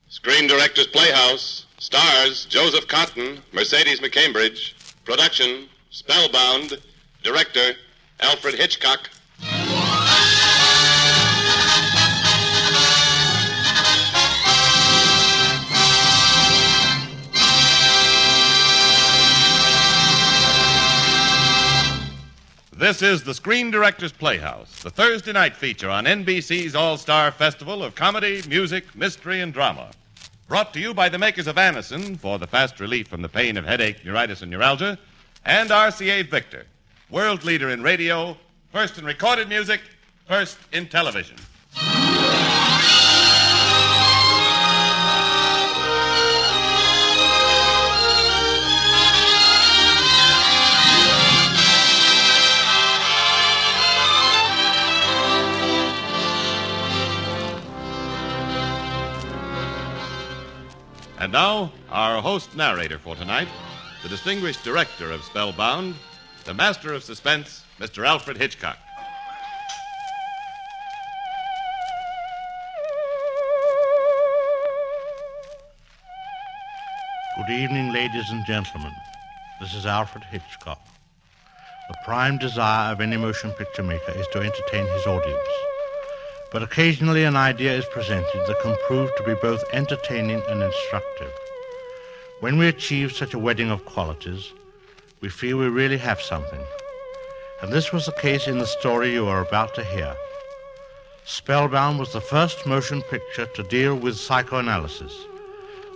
Screen Directors Playhouse. Stars Joseph Cotten, Mercedes McCambridge. Production Spellbound. Director Alfred Hitchcock. This is the Screen Directors Playhouse, the Thursday night feature on NBC's All-Star Festival of Comedy, Music, Mystery, and Drama. Brought to you by the makers of Anacin for the fast relief from the pain of headache, neuritis, and neuralgia, and RCA Victor, world leader in radio, first in recorded music, first in television. And now, our host narrator for tonight, the distinguished director of Spellbound, the master of suspense, Mr. Alfred Hitchcock. Good evening, ladies and gentlemen. This is Alfred Hitchcock. The prime desire of any motion picture maker is to entertain his audience. But occasionally an idea is presented that can prove to be both entertaining and instructive. When we achieve such a wedding of qualities, we feel we really have something. And this was the case in the story you are about to hear. Spellbound was the first motion picture to deal with psychoanalysis,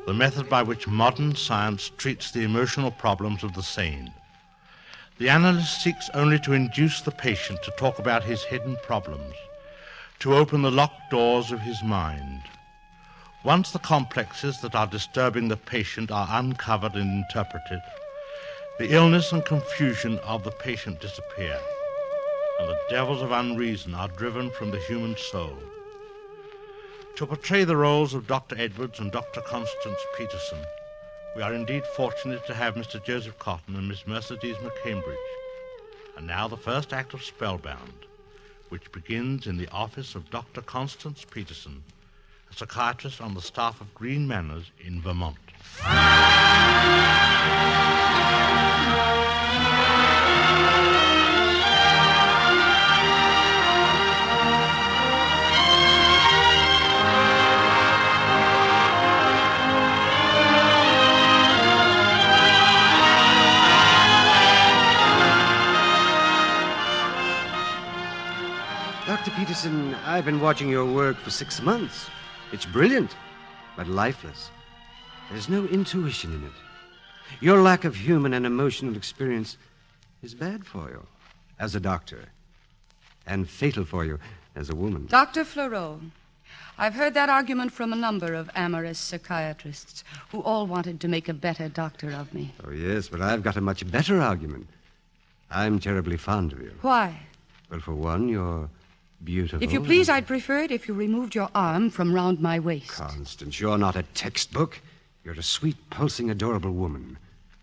the method by which modern science treats the emotional problems of the sane. The analyst seeks only to induce the patient to talk about his hidden problems, to open the locked doors of his mind. Once the complexes that are disturbing the patient are uncovered and interpreted, the illness and confusion of the patient disappear, and the devils of unreason are driven from the human soul. To portray the roles of Dr. Edwards and Dr. Constance Peterson, we are indeed fortunate to have Mr. Joseph Cotten and Miss Mercedes McCambridge. And now the first act of Spellbound, which begins in the office of Dr. Constance Peterson, a psychiatrist on the staff of Green Manors in Vermont. Dr. Peterson, I've been watching your work for 6 months. It's brilliant, but lifeless. There's no intuition in it. Your lack of human and emotional experience is bad for you as a doctor, and fatal for you as a woman. Dr. Fleurot, I've heard that argument from a number of amorous psychiatrists who all wanted to make a better doctor of me. Oh, yes, but I've got a much better argument. I'm terribly fond of you. Why? Well, for one, you're beautiful. If you please, I'd prefer it if you removed your arm from round my waist. Constance, you're not a textbook. You're a sweet, pulsing, adorable woman.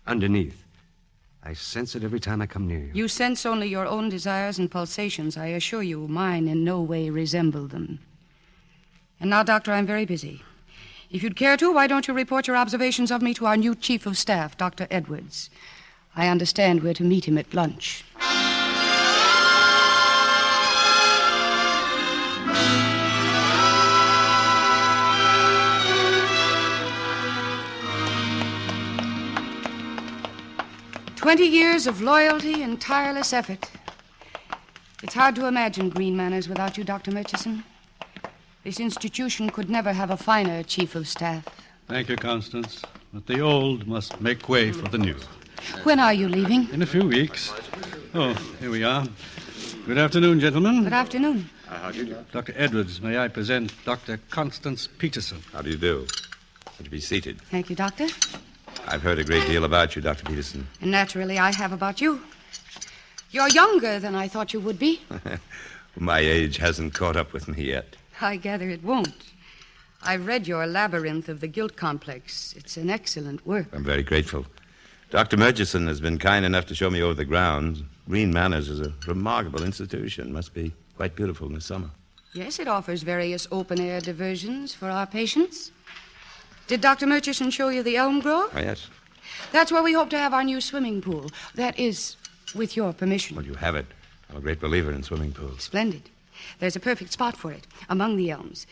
Underneath. I sense it every time I come near you. You sense only your own desires and pulsations. I assure you, mine in no way resemble them. And now, Doctor, I'm very busy. If you'd care to, why don't you report your observations of me to our new Chief of Staff, Dr. Edwards? I understand we're to meet him at lunch. "20 years of loyalty and tireless effort. It's hard to imagine Green Manors without you, Dr. Murchison. This institution could never have a finer chief of staff." Thank you, Constance. But the old must make way for the new. When are you leaving? In a few weeks. Oh, here we are. Good afternoon, gentlemen. Good afternoon. How do you do? Dr. Edwards, may I present Dr. Constance Peterson? How do you do? Would you be seated? Thank you, Doctor. I've heard a great deal about you, Dr. Peterson. And naturally, I have about you. You're younger than I thought you would be. My age hasn't caught up with me yet. I gather it won't. I've read your Labyrinth of the Guilt Complex. It's an excellent work. I'm very grateful. Dr. Murchison has been kind enough to show me over the grounds. Green Manors is a remarkable institution. Must be quite beautiful in the summer. Yes, it offers various open-air diversions for our patients. Did Dr. Murchison show you the elm grove? Oh, yes. That's where we hope to have our new swimming pool. That is, with your permission. Well, you have it. I'm a great believer in swimming pools. Splendid. There's a perfect spot for it, among the elms.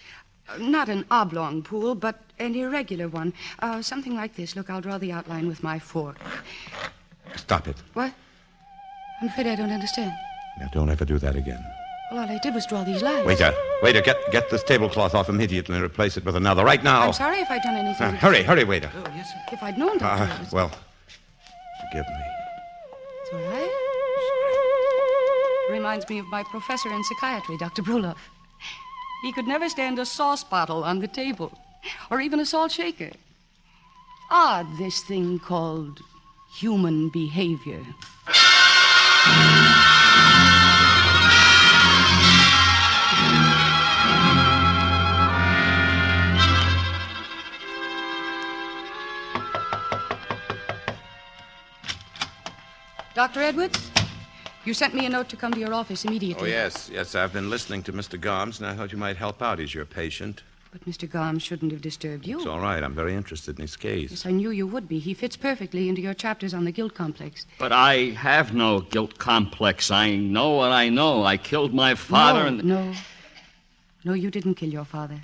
Not an oblong pool, but an irregular one. Something like this. Look, I'll draw the outline with my fork. Stop it. What? I'm afraid I don't understand. Now, don't ever do that again. Well, all I did was draw these lines. Waiter, get this tablecloth off immediately and replace it with another right now. I'm sorry if I'd done anything. Hurry, waiter. Oh, yes, sir. If I'd known, Doctor. Well, forgive me. It's all right. Reminds me of my professor in psychiatry, Dr. Broloff. He could never stand a sauce bottle on the table, or even a salt shaker. Odd, this thing called human behavior. Dr. Edwards, you sent me a note to come to your office immediately. Oh, yes. I've been listening to Mr. Gomes, and I thought you might help out. He's your patient. But Mr. Gomes shouldn't have disturbed you. It's all right. I'm very interested in his case. Yes, I knew you would be. He fits perfectly into your chapters on the guilt complex. But I have no guilt complex. I know what I know. I killed my father No, you didn't kill your father.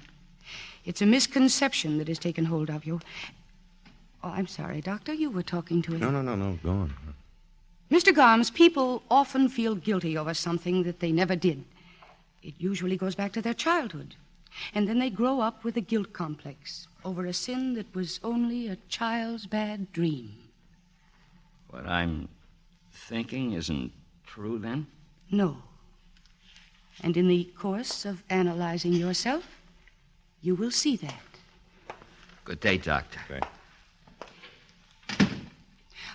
It's a misconception that has taken hold of you. Oh, I'm sorry, Doctor. You were talking to him. No. Go on. Mr. Gomes, people often feel guilty over something that they never did. It usually goes back to their childhood. And then they grow up with a guilt complex over a sin that was only a child's bad dream. What I'm thinking isn't true, then? No. And in the course of analyzing yourself, you will see that. Good day, Doctor. Okay.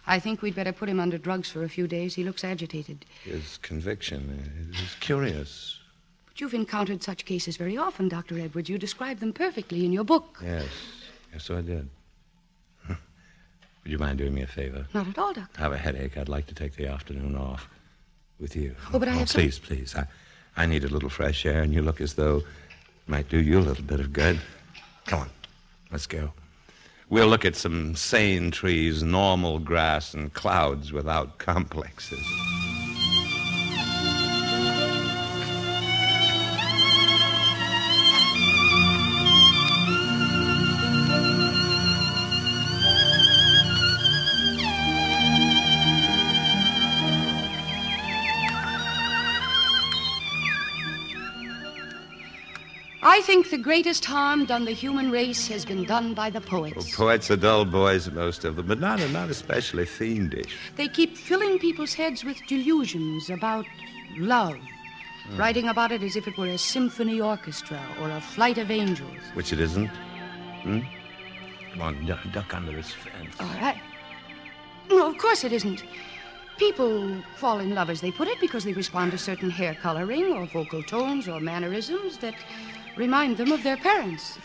I think we'd better put him under drugs for a few days. He looks agitated. His conviction is curious. But you've encountered such cases very often, Dr. Edwards. You describe them perfectly in your book. Yes, I did. Would you mind doing me a favor? Not at all, Doctor. I have a headache. I'd like to take the afternoon off with you. Oh, but I have Please. I need a little fresh air, and you look as though it might do you a little bit of good. Come on, let's go. We'll look at some sane trees, normal grass, and clouds without complexes. I think the greatest harm done the human race has been done by the poets. Well, poets are dull boys, most of them, but not especially fiendish. They keep filling people's heads with delusions about love, writing about it as if it were a symphony orchestra or a flight of angels. Which it isn't. Come on, duck under this fence. All right. No, of course it isn't. People fall in love, as they put it, because they respond to certain hair coloring or vocal tones or mannerisms that remind them of their parents.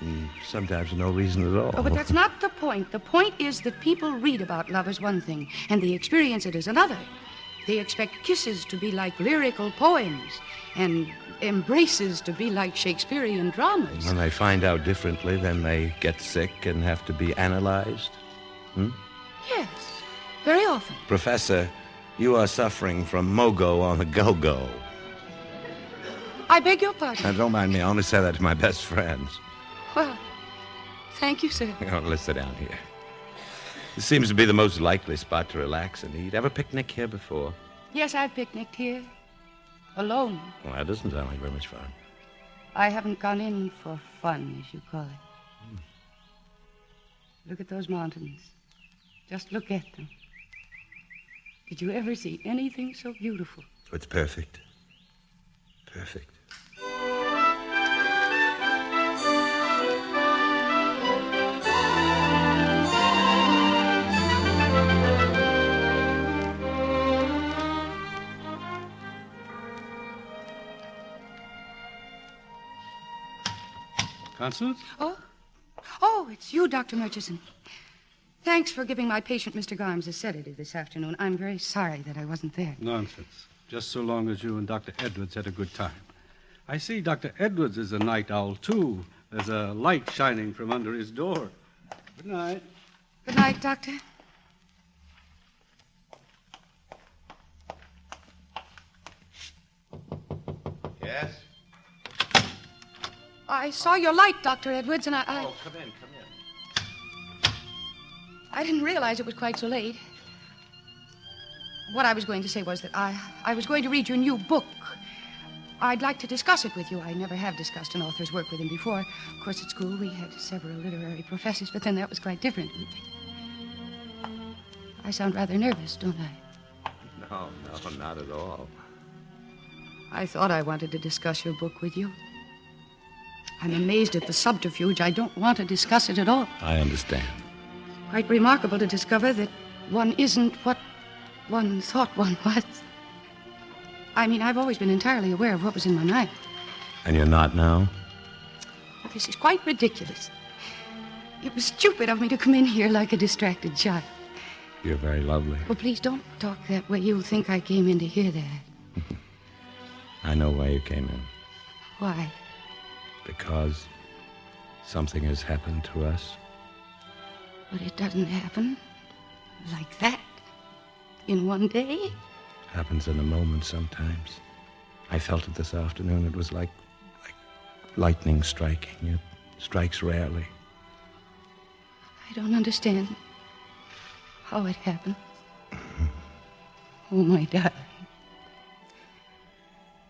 Sometimes for no reason at all. Oh, but that's not the point. The point is that people read about love as one thing, and they experience it as another. They expect kisses to be like lyrical poems, and embraces to be like Shakespearean dramas. When they find out differently, then they get sick and have to be analyzed. Yes, very often. Professor, you are suffering from mogo on the go-go. I beg your pardon. Now, don't mind me. I only say that to my best friends. Well, thank you, sir. Let's sit down here. This seems to be the most likely spot to relax and eat. Ever picnic here before? Yes, I've picnicked here. Alone. Well, that doesn't sound like very much fun. I haven't gone in for fun, as you call it. Look at those mountains. Just look at them. Did you ever see anything so beautiful? It's perfect. Perfect. Constance? Oh, it's you, Dr. Murchison. Thanks for giving my patient, Mr. Gomes, a sedative this afternoon. I'm very sorry that I wasn't there. Nonsense. Just so long as you and Dr. Edwards had a good time. I see Dr. Edwards is a night owl, too. There's a light shining from under his door. Good night. Good night, Doctor. Yes? I saw your light, Dr. Edwards, and I Oh, come in. I didn't realize it was quite so late. What I was going to say was that I was going to read your new book. I'd like to discuss it with you. I never have discussed an author's work with him before. Of course, at school we had several literary professors, but then that was quite different. I sound rather nervous, don't I? No, not at all. I thought I wanted to discuss your book with you. I'm amazed at the subterfuge. I don't want to discuss it at all. I understand. Quite remarkable to discover that one isn't what one thought one was. I mean, I've always been entirely aware of what was in my mind. And you're not now? This is quite ridiculous. It was stupid of me to come in here like a distracted child. You're very lovely. Well, please don't talk that way. You'll think I came in to hear that. I know why you came in. Why? Because something has happened to us. But it doesn't happen like that in one day. Happens in a moment sometimes. I felt it this afternoon. It was like lightning striking. It strikes rarely. I don't understand how it happened. Oh, my darling.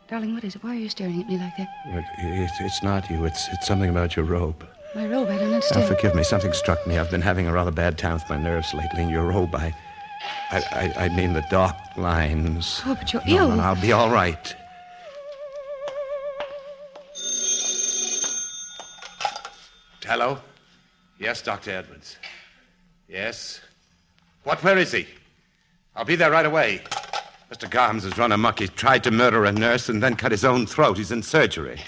Darling, what is it? Why are you staring at me like that? It's not you. It's something about your robe. My robe, I don't understand. Forgive me. Something struck me. I've been having a rather bad time with my nerves lately. And your robe, I mean the dark lines. Oh, but you're ill. No, I'll be all right. Hello? Yes, Dr. Edwards. Yes? Where is he? I'll be there right away. Mr. Garms has run amok. He's tried to murder a nurse and then cut his own throat. He's in surgery.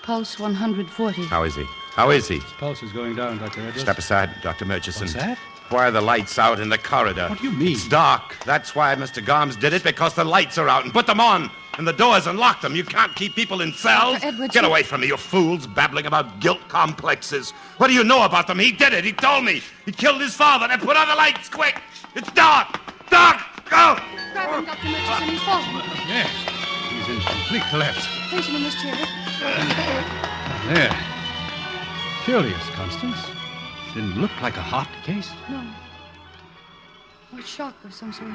Pulse 140. How is he? His pulse is going down, Dr. Edwards. Step aside, Dr. Murchison. What's that? Why are the lights out in the corridor? What do you mean? It's dark. That's why Mr. Garms did it, because the lights are out. And put them on. And the doors and lock them. You can't keep people in cells. Dr. Edwards, Get away from me, you fools, babbling about guilt complexes. What do you know about them? He did it. He told me. He killed his father. Now put on the lights, quick. It's dark. Dark. Go. Grab him, Dr. Murchison. He's falling. Yes. He's in complete collapse. Place him in this chair. There. Curious, Constance. Didn't look like a heart case. No. Or shock of some sort.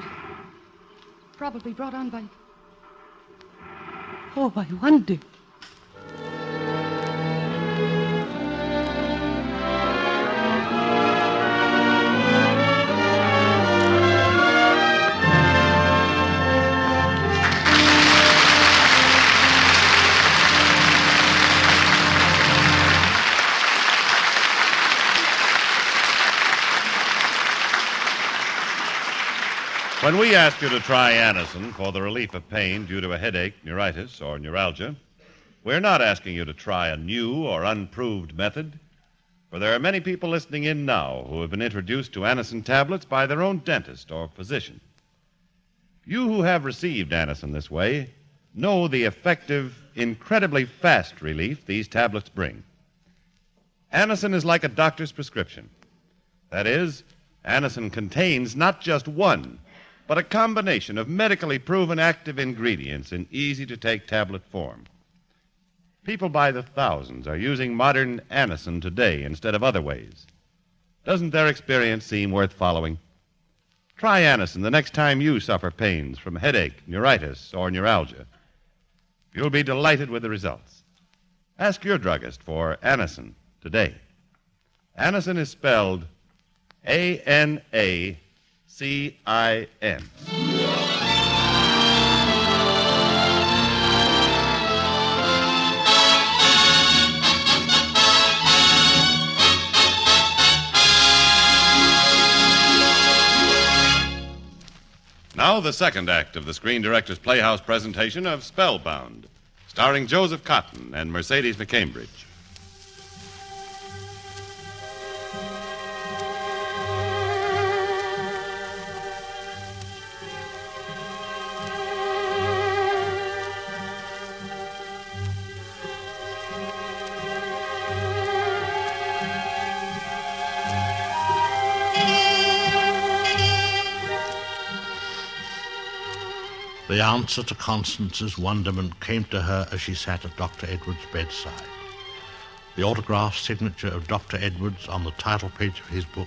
Probably brought on by... Oh, I wonder. When we ask you to try Anacin for the relief of pain due to a headache, neuritis, or neuralgia, we're not asking you to try a new or unproved method, for there are many people listening in now who have been introduced to Anacin tablets by their own dentist or physician. You who have received Anacin this way know the effective, incredibly fast relief these tablets bring. Anacin is like a doctor's prescription. That is, Anacin contains not just one, but a combination of medically proven active ingredients in easy-to-take tablet form. People by the thousands are using modern Anacin today instead of other ways. Doesn't their experience seem worth following? Try Anacin the next time you suffer pains from headache, neuritis, or neuralgia. You'll be delighted with the results. Ask your druggist for Anacin today. Anacin is spelled A-N-A-C-I-N. Now, the second act of the Screen Directors Playhouse presentation of Spellbound, starring Joseph Cotten and Mercedes McCambridge. The answer to Constance's wonderment came to her as she sat at Dr. Edwards' bedside. The autographed signature of Dr. Edwards on the title page of his book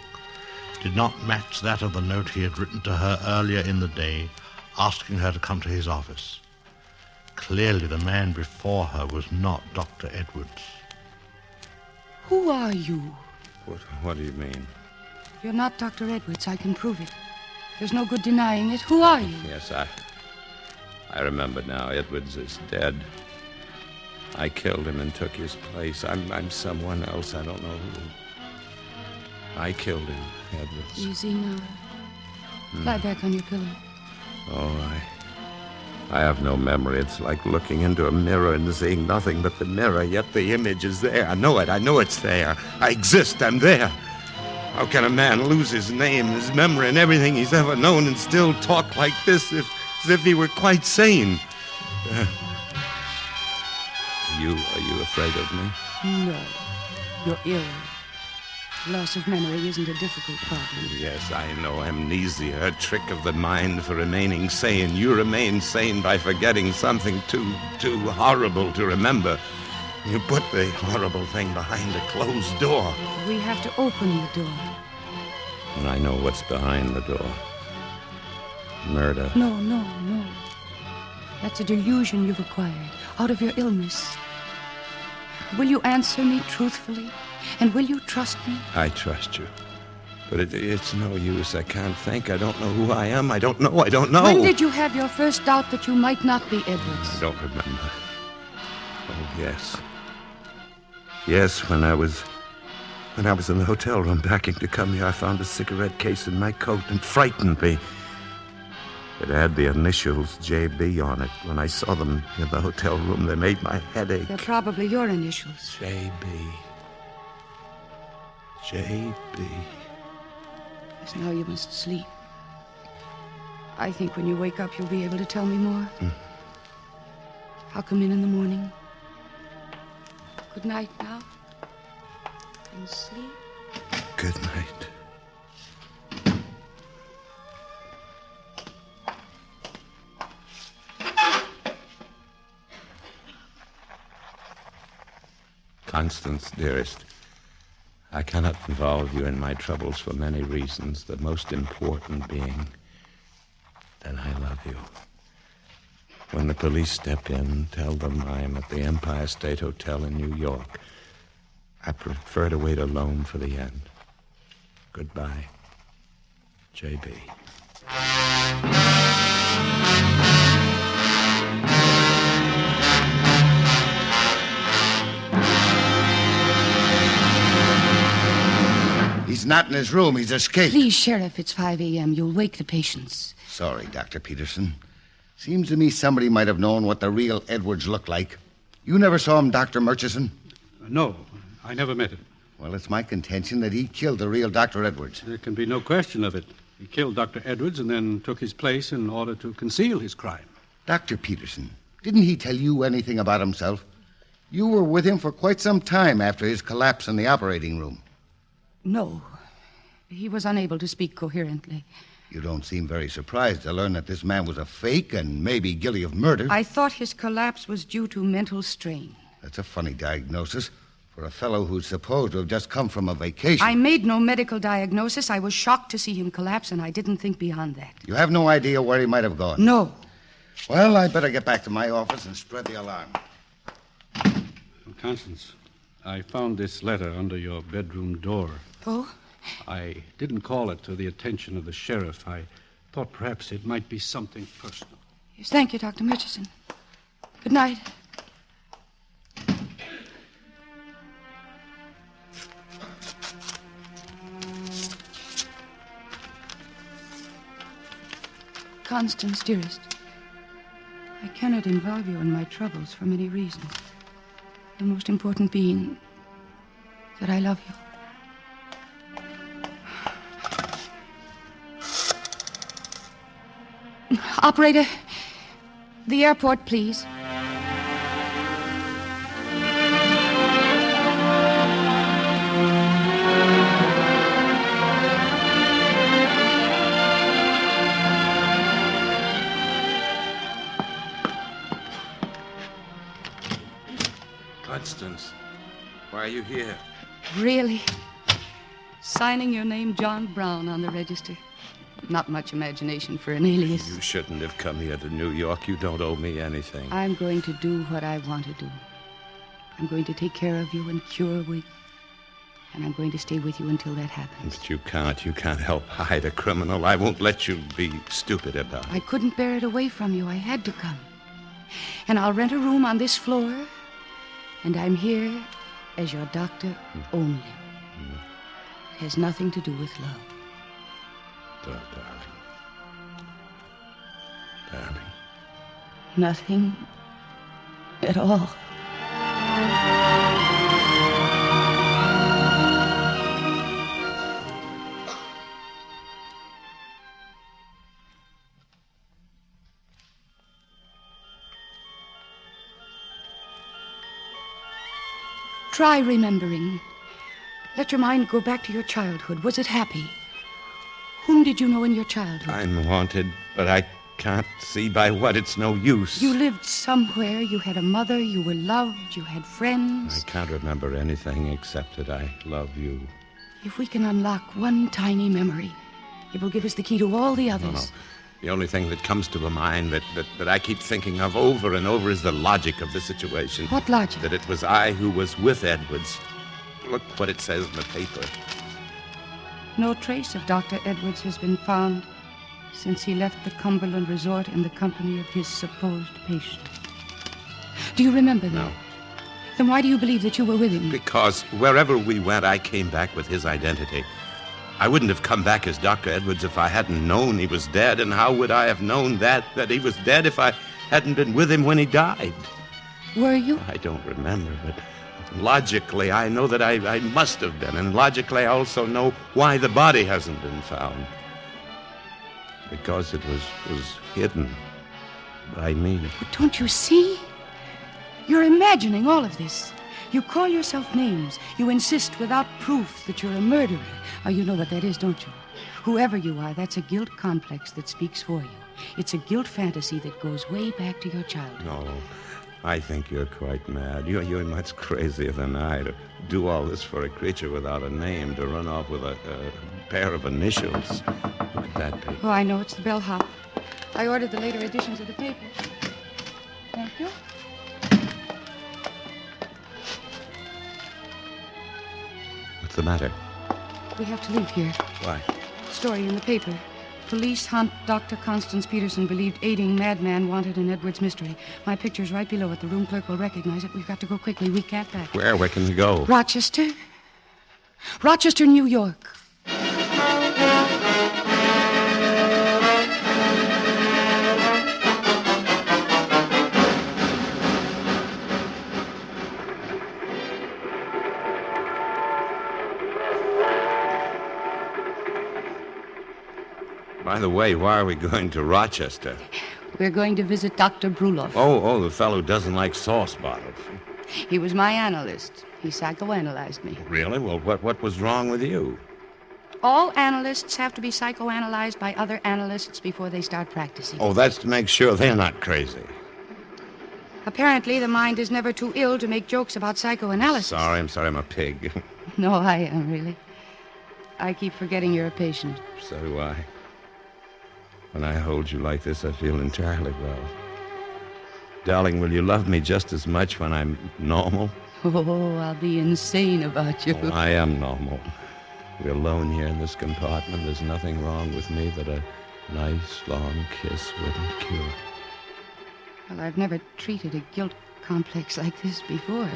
did not match that of the note he had written to her earlier in the day, asking her to come to his office. Clearly, the man before her was not Dr. Edwards. Who are you? What do you mean? You're not Dr. Edwards. I can prove it. There's no good denying it. Who are you? Yes, I remember now. Edwards is dead. I killed him and took his place. I'm someone else. I don't know who. I killed him, Edwards. Easy now. Lie back on your pillow. Oh, I have no memory. It's like looking into a mirror and seeing nothing but the mirror, yet the image is there. I know it. I know it's there. I exist. I'm there. How can a man lose his name, his memory, and everything he's ever known and still talk like this as if he were quite sane? Are you afraid of me? No. You're ill. Loss of memory isn't a difficult problem. Yes, I know. Amnesia, a trick of the mind for remaining sane. You remain sane by forgetting something too horrible to remember. You put the horrible thing behind a closed door. We have to open the door. And I know what's behind the door. Murder. No. That's a delusion you've acquired out of your illness. Will you answer me truthfully? And will you trust me? I trust you. But it's no use. I can't think. I don't know who I am. I don't know. When did you have your first doubt that you might not be Edwards? I don't remember. Oh, yes. Yes, when I was in the hotel room packing to come here, I found a cigarette case in my coat and frightened me. It had the initials J.B. on it. When I saw them in the hotel room, they made my head ache. They're probably your initials. J.B. J.B. Yes, now you must sleep. I think when you wake up, you'll be able to tell me more. I'll come in the morning. Good night now. And sleep. Good night. Constance, dearest, I cannot involve you in my troubles for many reasons, the most important being that I love you. When the police step in, tell them I'm at the Empire State Hotel in New York. I prefer to wait alone for the end. Goodbye, J.B. He's not in his room. He's escaped. Please, Sheriff, it's 5 a.m. You'll wake the patients. Sorry, Dr. Peterson. Seems to me somebody might have known what the real Edwards looked like. You never saw him, Dr. Murchison? No, I never met him. Well, it's my contention that he killed the real Dr. Edwards. There can be no question of it. He killed Dr. Edwards and then took his place in order to conceal his crime. Dr. Peterson, didn't he tell you anything about himself? You were with him for quite some time after his collapse in the operating room. No. He was unable to speak coherently. You don't seem very surprised to learn that this man was a fake and maybe guilty of murder. I thought his collapse was due to mental strain. That's a funny diagnosis for a fellow who's supposed to have just come from a vacation. I made no medical diagnosis. I was shocked to see him collapse, and I didn't think beyond that. You have no idea where he might have gone? No. Well, I better get back to my office and spread the alarm. Constance, I found this letter under your bedroom door. Oh? I didn't call it to the attention of the sheriff. I thought perhaps it might be something personal. Yes, thank you, Dr. Murchison. Good night. Constance, dearest, I cannot involve you in my troubles for many reasons. The most important being that I love you. Operator, the airport, please. nonsense. Why are you here? Really? Signing your name, John Brown, on the register. Not much imagination for an alias. You shouldn't have come here to New York. You don't owe me anything. I'm going to do what I want to do. I'm going to take care of you and cure you. And I'm going to stay with you until that happens. But you can't. You can't help hide a criminal. I won't let you be stupid about it. I couldn't bear it away from you. I had to come. And I'll rent a room on this floor. And I'm here as your doctor only. It has nothing to do with love. Darling. Nothing at all. Try remembering. Let your mind go back to your childhood. Was it happy? Whom did you know in your childhood? I'm wanted, but I can't see by what. It's no use. You lived somewhere. You had a mother. You were loved. You had friends. I can't remember anything except that I love you. If we can unlock one tiny memory, it will give us the key to all the others. No. The only thing that comes to my mind that I keep thinking of over and over is the logic of the situation. What logic? That it was I who was with Edwards. Look what it says in the paper. No trace of Dr. Edwards has been found since he left the Cumberland Resort in the company of his supposed patient. Do you remember that? No. Then why do you believe that you were with him? Because wherever we went, I came back with his identity. I wouldn't have come back as Dr. Edwards if I hadn't known he was dead. And how would I have known that he was dead if I hadn't been with him when he died? Were you? I don't remember, but logically, I know that I must have been. And logically, I also know why the body hasn't been found. Because it was hidden by me. But don't you see? You're imagining all of this. You call yourself names. You insist without proof that you're a murderer. Oh, you know what that is, don't you? Whoever you are, that's a guilt complex that speaks for you. It's a guilt fantasy that goes way back to your childhood. No, I think you're quite mad. You're much crazier than I to do all this for a creature without a name, to run off with a pair of initials. Look at that paper. Oh, I know. It's the bellhop. I ordered the later editions of the paper. Thank you. What's the matter? We have to leave here. Why? Story in the paper. Police hunt Dr. Constance Peterson, believed aiding madman wanted in Edwards mystery. My picture's right below it. The room clerk will recognize it. We've got to go quickly. We can't back. Where? Where can we go? Rochester. Rochester, New York. By the way, why are we going to Rochester? We're going to visit Dr. Bruloff. Oh, the fellow who doesn't like sauce bottles. He was my analyst. He psychoanalyzed me. Really? Well, what was wrong with you? All analysts have to be psychoanalyzed by other analysts before they start practicing. Oh, that's to make sure they're not crazy. Apparently, the mind is never too ill to make jokes about psychoanalysis. I'm sorry, I'm a pig. No, I am, really. I keep forgetting you're a patient. So do I. When I hold you like this, I feel entirely well. Darling, will you love me just as much when I'm normal? Oh, I'll be insane about you. Oh, I am normal. We're alone here in this compartment. There's nothing wrong with me that a nice, long kiss wouldn't cure. Well, I've never treated a guilt complex like this before.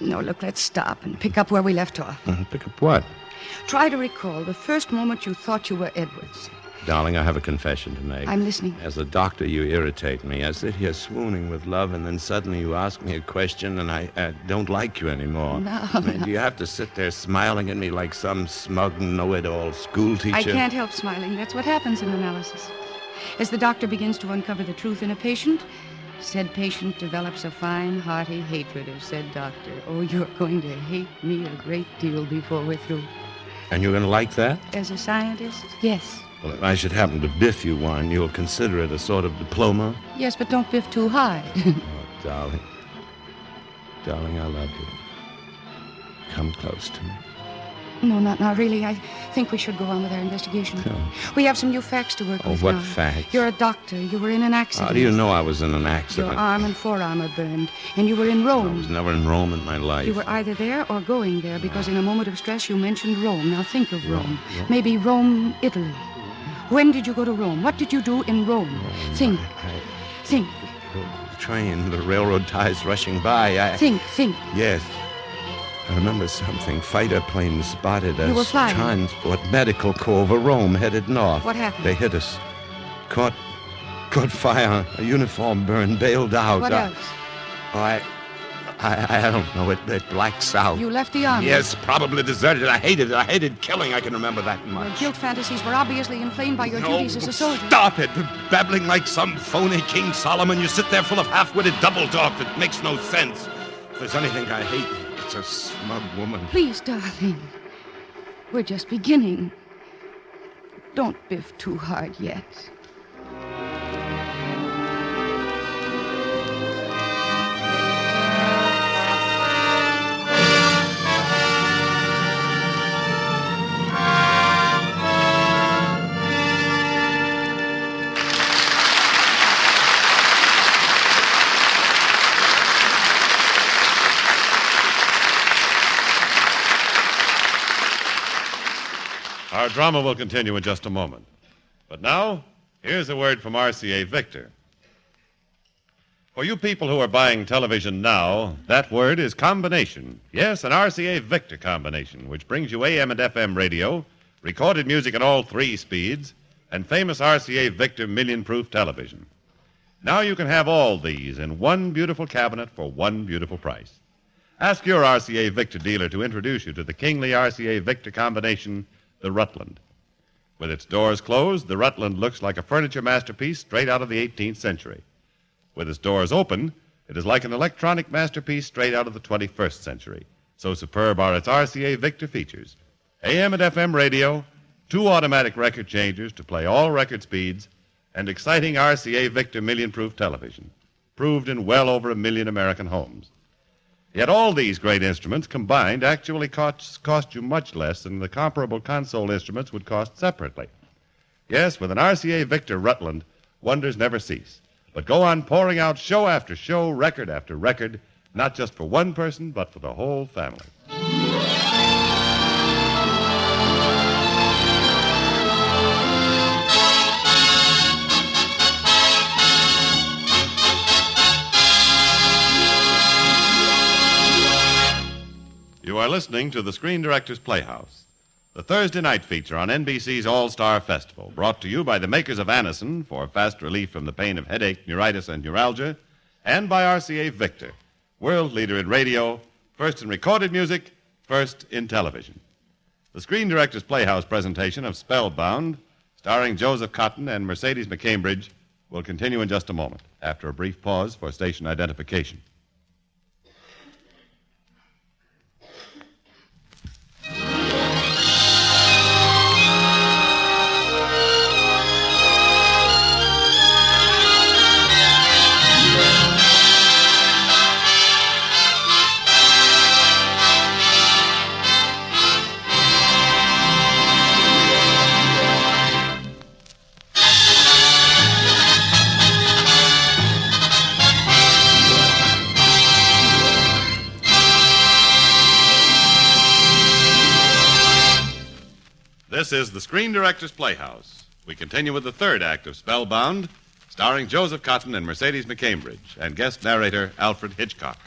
No, look, let's stop and pick up where we left off. Pick up what? Try to recall the first moment you thought you were Edwards. Darling, I have a confession to make. I'm listening. As a doctor, you irritate me. I sit here swooning with love, and then suddenly you ask me a question, and I don't like you anymore. No. Do you have to sit there smiling at me like some smug, know-it-all schoolteacher? I can't help smiling. That's what happens in analysis. As the doctor begins to uncover the truth in a patient, said patient develops a fine, hearty hatred of said doctor. Oh, you're going to hate me a great deal before we're through. And you're going to like that? As a scientist, yes. Well, if I should happen to biff you one, you'll consider it a sort of diploma? Yes, but don't biff too high. Oh, darling. Darling, I love you. Come close to me. No, not now, really. I think we should go on with our investigation. No. We have some new facts to work with what now. facts? You're a doctor. You were in an accident. How do you know I was in an accident? Your arm and forearm are burned, and you were in Rome. I was never in Rome in my life. You were either there or going there, because in a moment of stress you mentioned Rome. Now think of Rome. Maybe Rome, Italy. When did you go to Rome? What did you do in Rome? Think. Think. The train, the railroad ties rushing by. Think. Yes. I remember something. Fighter planes spotted us. You were flying. Transport, medical corps over Rome, headed north. What happened? They hit us. Caught fire. A uniform burned, bailed out. What else? I don't know. It blacks out. You left the army. Yes, probably deserted. I hated killing. I can remember that much. Your guilt fantasies were obviously inflamed by your duties as a soldier. Stop it! Babbling like some phony King Solomon. You sit there full of half-witted double talk that makes no sense. If there's anything I hate, it's a smug woman. Please, darling. We're just beginning. Don't biff too hard yet. Our drama will continue in just a moment. But now, here's a word from RCA Victor. For you people who are buying television now, that word is combination. Yes, an RCA Victor combination, which brings you AM and FM radio, recorded music at all 3 speeds, and famous RCA Victor million-proof television. Now you can have all these in one beautiful cabinet for one beautiful price. Ask your RCA Victor dealer to introduce you to the kingly RCA Victor combination, the Rutland. With its doors closed, the Rutland looks like a furniture masterpiece straight out of the 18th century. With its doors open, it is like an electronic masterpiece straight out of the 21st century. So superb are its RCA Victor features. AM and FM radio, 2 automatic record changers to play all record speeds, and exciting RCA Victor million-proof television, proved in well over 1 million American homes. Yet all these great instruments combined actually cost you much less than the comparable console instruments would cost separately. Yes, with an RCA Victor Rutland, wonders never cease, but go on pouring out show after show, record after record, not just for one person, but for the whole family. You are listening to the Screen Directors Playhouse, the Thursday night feature on NBC's All-Star Festival, brought to you by the makers of Anacin for fast relief from the pain of headache, neuritis, and neuralgia, and by RCA Victor, world leader in radio, first in recorded music, first in television. The Screen Directors Playhouse presentation of Spellbound, starring Joseph Cotten and Mercedes McCambridge, will continue in just a moment, after a brief pause for station identification. This is the Screen Directors Playhouse. We continue with the third act of Spellbound, starring Joseph Cotten and Mercedes McCambridge, and guest narrator Alfred Hitchcock.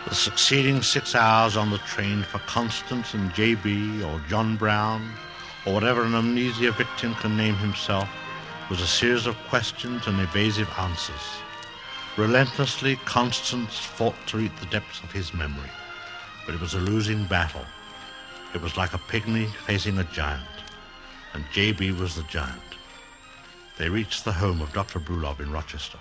The succeeding 6 hours on the train for Constance and J.B. or John Brown, or whatever an amnesia victim can name himself, was a series of questions and evasive answers. Relentlessly, Constance fought to reach the depths of his memory, but it was a losing battle. It was like a pygmy facing a giant, and J.B. was the giant. They reached the home of Dr. Brulov in Rochester.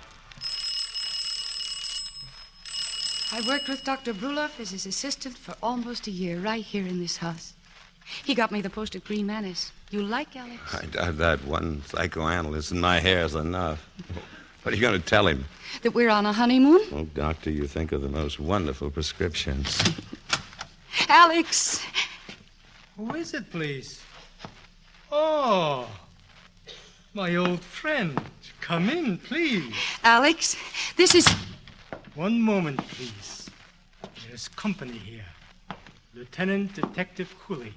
I worked with Dr. Brulov as his assistant for almost a year, right here in this house. He got me the post at Green Manors. You like Alex? I doubt that one psychoanalyst in my hair's enough. What are you going to tell him? That we're on a honeymoon? Oh, doctor, you think of the most wonderful prescriptions. Alex! Who is it, please? Oh, my old friend. Come in, please. Alex, this is... One moment, please. There's company here. Lieutenant Detective Cooley.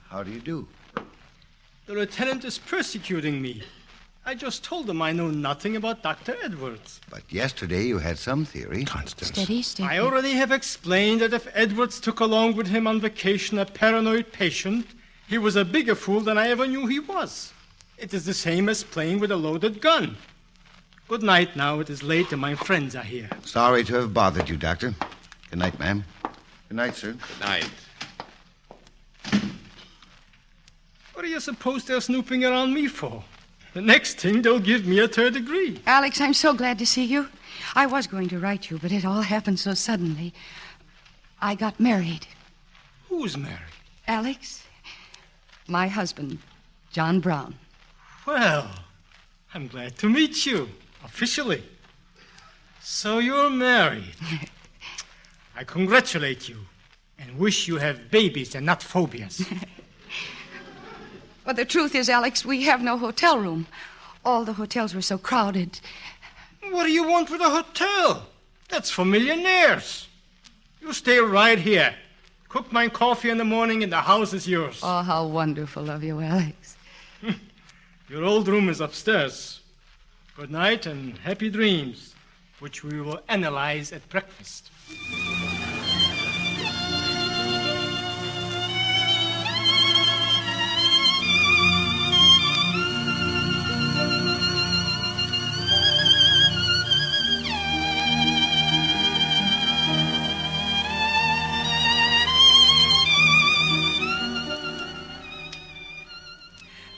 How do you do? The lieutenant is persecuting me. I just told him I know nothing about Dr. Edwards. But yesterday you had some theory. Constance. Steady, steady. I already have explained that if Edwards took along with him on vacation a paranoid patient, he was a bigger fool than I ever knew he was. It is the same as playing with a loaded gun. Good night now. It is late and my friends are here. Sorry to have bothered you, Doctor. Good night, ma'am. Good night, sir. Good night. What do you suppose they're snooping around me for? The next thing, they'll give me a third degree. Alex, I'm so glad to see you. I was going to write you, but it all happened so suddenly. I got married. Who's married? Alex, my husband, John Brown. Well, I'm glad to meet you, officially. So you're married. I congratulate you and wish you have babies and not phobias. Well, the truth is, Alex, we have no hotel room. All the hotels were so crowded. What do you want with a hotel? That's for millionaires. You stay right here. Cook my coffee in the morning and the house is yours. Oh, how wonderful of you, Alex. Your old room is upstairs. Good night and happy dreams, which we will analyze at breakfast.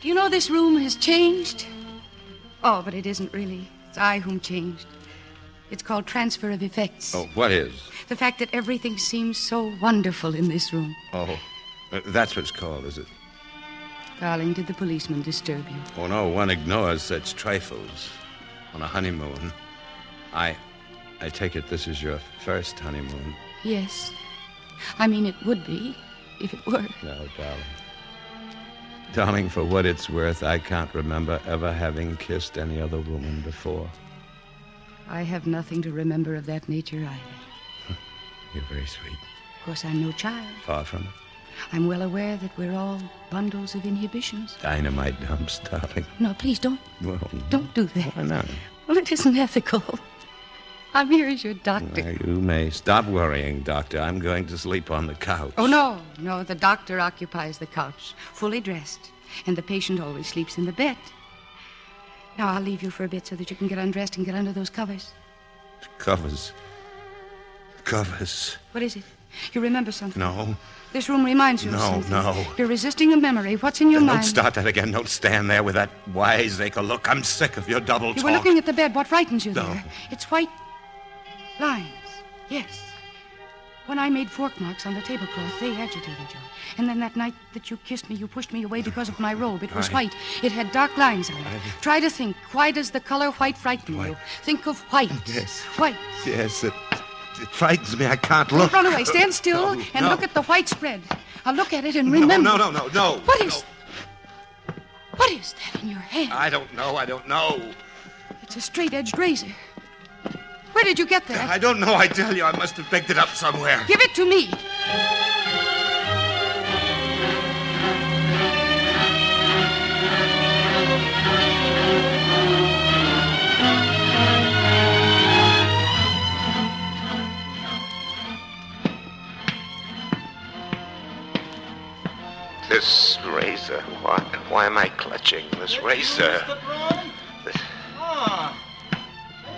Do you know this room has changed? Oh, but it isn't really. It's I whom changed. It's called transfer of effects. Oh, what is? The fact that everything seems so wonderful in this room. Oh, that's what it's called, is it? Darling, did the policeman disturb you? Oh, no, one ignores such trifles on a honeymoon. I take it this is your first honeymoon. Yes. I mean, it would be, if it were. No, darling. Darling, for what it's worth, I can't remember ever having kissed any other woman before. I have nothing to remember of that nature either. You're very sweet. Of course, I'm no child. Far from it. I'm well aware that we're all bundles of inhibitions. Dynamite dumps, darling. No, please don't. Well, Don't do that. why not? Well, it isn't ethical. I'm here as your doctor. Well, you may. Stop worrying, Doctor. I'm going to sleep on the couch. Oh, no. No, the doctor occupies the couch, fully dressed. And the patient always sleeps in the bed. Now, I'll leave you for a bit so that you can get undressed and get under those covers. Covers. Covers. What is it? You remember something? No. This room reminds you of something. No. You're resisting a memory. What's in your mind? Don't start that again. Don't stand there with that wiseacre look. I'm sick of your double You talk. were looking at the bed. What frightens you No. there? It's white lines. Yes. When I made fork marks on the tablecloth, they agitated you. And then that night that you kissed me, you pushed me away because of my robe. It was white. It had dark lines on it. Try to think. Why does the color white frighten you? Think of white. Yes. White. Yes, it frightens me. I can't look. Don't run away. Stand still and look at the white spread. I'll look at it and remember. No. What is that in your hand? I don't know. It's a straight-edged razor. Where did you get that? I don't know, I tell you. I must have picked it up somewhere. Give it to me. This razor. Why am I clutching this razor? Mr. Brown? I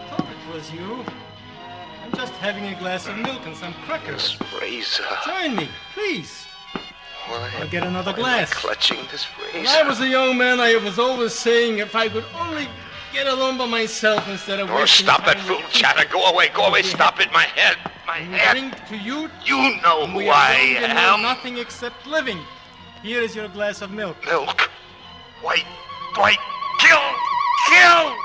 thought it was you. I'm just having a glass of milk and some crackers. This razor. Join me, please. Why? I'll get another Why am I glass. clutching this razor. When I was a young man, I was always saying if I could only get along by myself instead of Oh, wasting stop time that with fool people. chatter. Go away, go away. Stop it. My head. My We head. drink to youth. You know who We are I young and know am. nothing except living. Here is your glass of milk. Milk. White. Kill. Kill.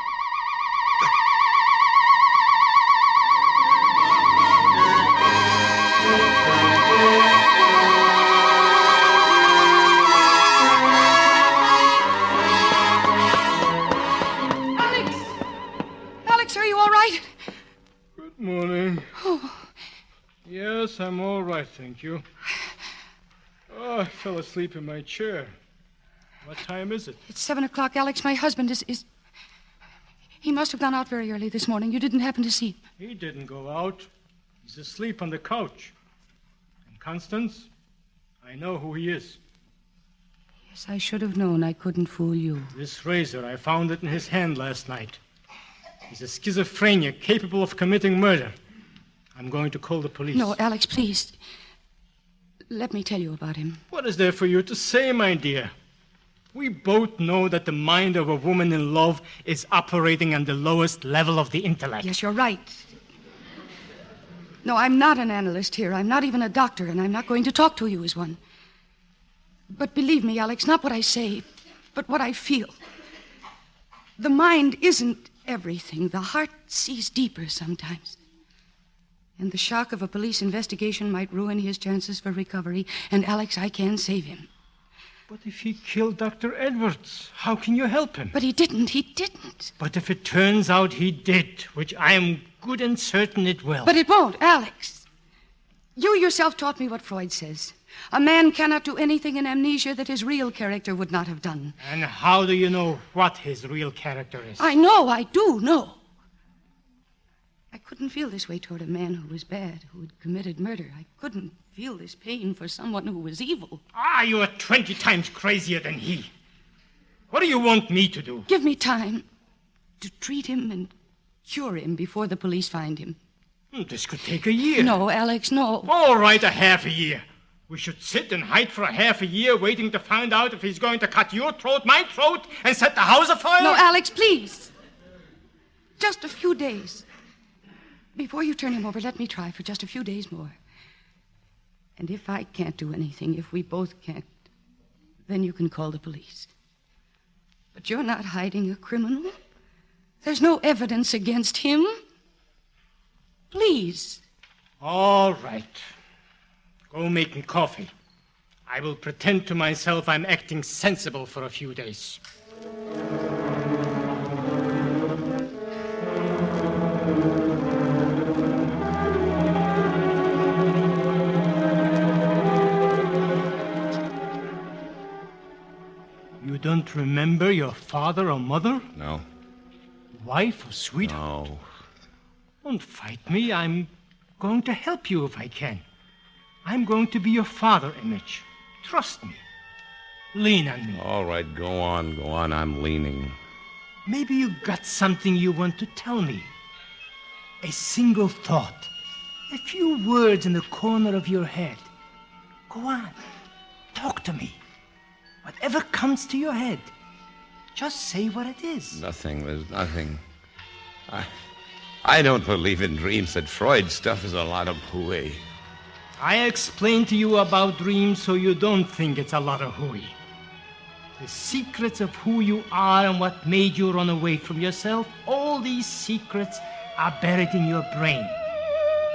Alex, are you all right? Good morning. Yes, I'm all right, thank you. Oh, I fell asleep in my chair. What time is it? It's 7 o'clock, Alex. My husband is... He must have gone out very early this morning. You didn't happen to see him. He didn't go out. He's asleep on the couch. And Constance, I know who he is. Yes, I should have known I couldn't fool you. This razor, I found it in his hand last night. He's a schizophrenic capable of committing murder. I'm going to call the police. No, Alex, please. Let me tell you about him. What is there for you to say, my dear? We both know that the mind of a woman in love is operating on the lowest level of the intellect. Yes, you're right. No, I'm not an analyst here. I'm not even a doctor, and I'm not going to talk to you as one. But believe me, Alex, not what I say, but what I feel. The mind isn't everything. The heart sees deeper sometimes. And the shock of a police investigation might ruin his chances for recovery. And, Alex, I can save him. But if he killed Dr. Edwards, how can you help him? But he didn't. He didn't. But if it turns out he did, which I am good and certain it will. But it won't, Alex. You yourself taught me what Freud says. A man cannot do anything in amnesia that his real character would not have done. And how do you know what his real character is? I know, I do know. I couldn't feel this way toward a man who was bad, who had committed murder. I couldn't feel this pain for someone who was evil. You are 20 times crazier than he. What do you want me to do? Give me time to treat him and cure him before the police find him. This could take a year. No, Alex, no. All right, a half a year. We should sit and hide for a half a year waiting to find out if he's going to cut your throat, my throat, and set the house afire? No, Alex, please. Just a few days. Before you turn him over, let me try for just a few days more. And if I can't do anything, if we both can't, then you can call the police. But you're not hiding a criminal. There's no evidence against him. Please. All right. Go make me coffee. I will pretend to myself I'm acting sensible for a few days. You don't remember your father or mother? No. Wife or sweetheart? No. Don't fight me. I'm going to help you if I can. I'm going to be your father, Image. Trust me. Lean on me. All right, go on. I'm leaning. Maybe you got something you want to tell me. A single thought. A few words in the corner of your head. Go on. Talk to me. Whatever comes to your head. Just say what it is. Nothing. There's nothing. I don't believe in dreams. That Freud stuff is a lot of hooey. I explained to you about dreams so you don't think it's a lot of hooey. The secrets of who you are and what made you run away from yourself, all these secrets are buried in your brain.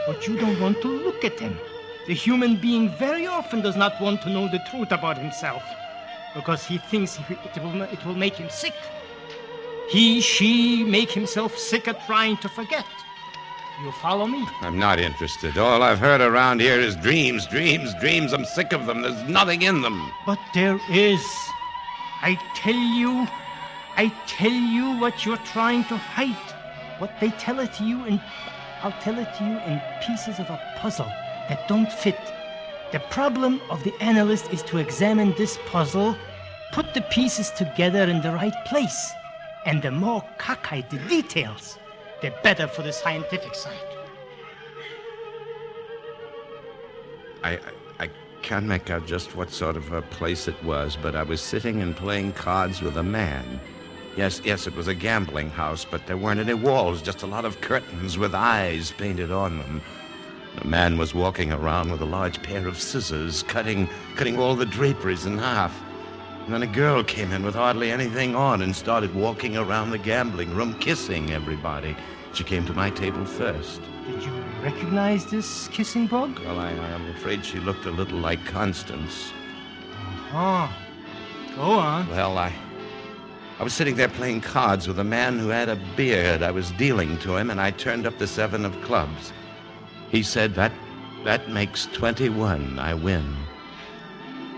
But you don't want to look at them. The human being very often does not want to know the truth about himself because he thinks it will make him sick. He, she make himself sick at trying to forget. You follow me? I'm not interested. All I've heard around here is dreams. I'm sick of them. There's nothing in them. But there is. I tell you what you're trying to hide. What they tell it to you, and I'll tell it to you in pieces of a puzzle that don't fit. The problem of the analyst is to examine this puzzle, put the pieces together in the right place. And the more cockeyed the details, the better for the scientific side. I can't make out just what sort of a place it was, but I was sitting and playing cards with a man. Yes, it was a gambling house, but there weren't any walls, just a lot of curtains with eyes painted on them. The man was walking around with a large pair of scissors, cutting all the draperies in half. And then a girl came in with hardly anything on and started walking around the gambling room, kissing everybody. She came to my table first. Did you recognize this kissing bug? Well, I'm afraid she looked a little like Constance. Oh, go on. Well, I was sitting there playing cards with a man who had a beard. I was dealing to him, and I turned up the 7 of clubs. He said, that makes 21. I win.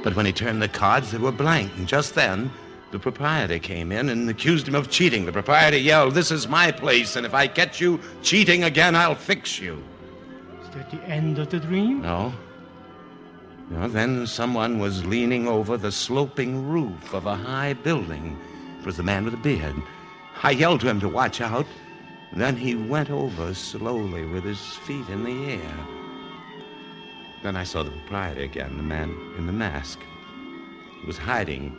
But when he turned the cards, they were blank. And just then, the proprietor came in and accused him of cheating. The proprietor yelled, "This is my place, and if I catch you cheating again, I'll fix you." Is that the end of the dream? No. Then someone was leaning over the sloping roof of a high building. It was the man with the beard. I yelled to him to watch out. Then he went over slowly with his feet in the air. Then I saw the proprietor again, the man in the mask. He was hiding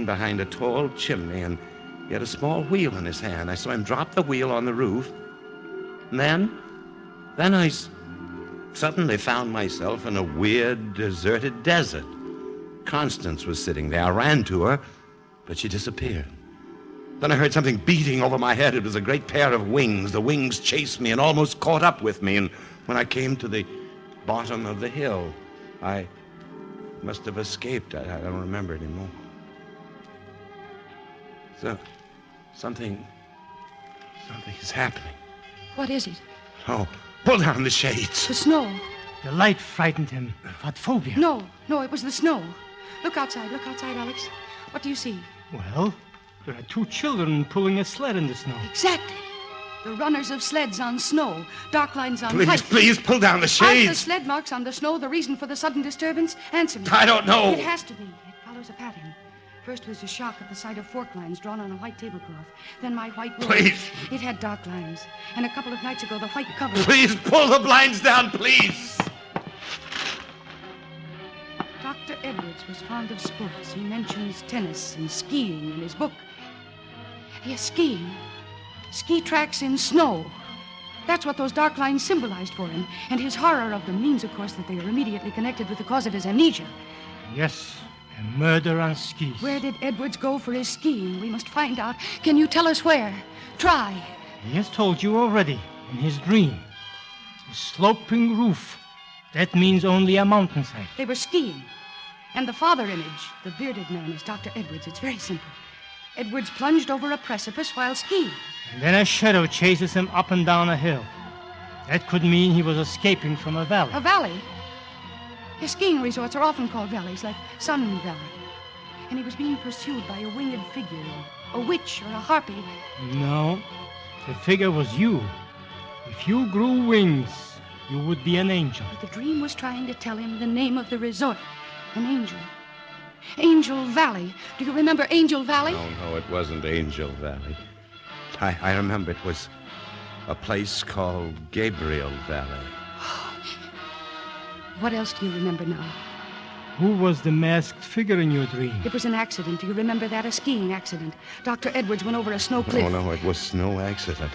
behind a tall chimney, and he had a small wheel in his hand. I saw him drop the wheel on the roof. And then I suddenly found myself in a weird, deserted desert. Constance was sitting there. I ran to her, but she disappeared. Then I heard something beating over my head. It was a great pair of wings. The wings chased me and almost caught up with me. And when I came to the bottom of the hill, I must have escaped. I don't remember anymore. So, something is happening. What is it? Oh, pull down the shades. The snow. The light frightened him. What phobia? No, it was the snow. Look outside, Alex. What do you see? Well, there are 2 children pulling a sled in the snow. Exactly. The runners of sleds on snow. Dark lines on light. Please, pull down the shades. Are the sled marks on the snow the reason for the sudden disturbance? Answer me. I don't know. It has to be. It follows a pattern. First was a shock at the sight of fork lines drawn on a white tablecloth. Then my white robe. Please. It had dark lines. And a couple of nights ago, the white cover. Please, pull the blinds down, please. Dr. Edwards was fond of sports. He mentions tennis and skiing in his book. Yes, skiing. Ski tracks in snow. That's what those dark lines symbolized for him. And his horror of them means, of course, that they are immediately connected with the cause of his amnesia. Yes, a murder on skis. Where did Edwards go for his skiing? We must find out. Can you tell us where? Try. He has told you already, in his dream. A sloping roof. That means only a mountainside. They were skiing. And the father image, the bearded man, is Dr. Edwards. It's very simple. Edwards plunged over a precipice while skiing. And then a shadow chases him up and down a hill. That could mean he was escaping from a valley. A valley? His skiing resorts are often called valleys, like Sun Valley. And he was being pursued by a winged figure, a witch or a harpy. No, the figure was you. If you grew wings, you would be an angel. But the dream was trying to tell him the name of the resort. An angel. Angel Valley. Do you remember Angel Valley? No, it wasn't Angel Valley. I remember it was a place called Gabriel Valley. What else do you remember now? Who was the masked figure in your dream? It was an accident. Do you remember that? A skiing accident. Dr. Edwards went over a snow cliff. Oh, no, it was no accident.